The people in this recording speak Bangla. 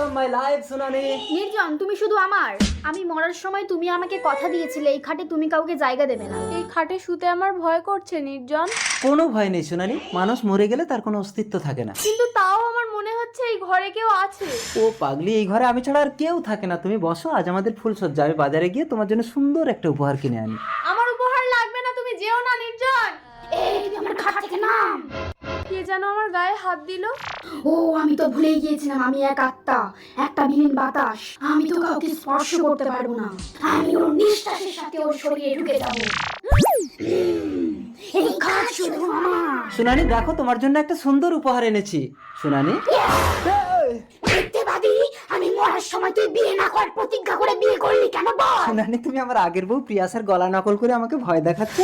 অফ মাই লাইফ সোনালি। নির্জন, তুমি শুধু আমার। আমি মরার সময় তুমি আমাকে কথা দিয়েছিলে এই খাটে তুমি কাউকে জায়গা দেবে না। এই খাটে শুতে আমার ভয় করছে নির্জন। কোনো ভয় নেই সোনালি, মানুষ মরে গেলে তার কোনো অস্তিত্ব থাকে না। কিন্তু তাও আমার মনে হচ্ছে এই ঘরে কেউ আছে। ও পাগলি, এই ঘরে আমি ছাড়া আর কেউ থাকে না। তুমি বসো, আজ আমাদের ফুলসজ্জা। আমি বাজারে গিয়ে তোমার জন্য সুন্দর একটা উপহার কিনে আনি। আমার উপহার লাগবে না, তুমি যেও না নির্জন। এই তুই আমার খাট থেকে নাম। কে যেন আমার গায়ে হাত দিল। ও আমি তো ভুলেই গিয়েছিলাম, আমি এক আত্মা, একটা বিলীন বাতাস। আমি তো কাউকে স্পর্শ করতে পারবো না। আমি ওর নিঃশ্বাসের সাথে ওর শরীরে ঢুকে যাব। এই খাট শুধু আমার। সোনালি দেখো, তোমার জন্য একটা সুন্দর উপহার এনেছি। সোনালি দেখতে পাবি, আমি মরার সময় তুই বিয়ে না করার প্রতিজ্ঞা করে বিয়ে করলি কেন বল? সোনালি, তুমি আমার আগের বউ প্রিয়াসের গলা নকল করে আমাকে ভয় দেখাচ্ছ।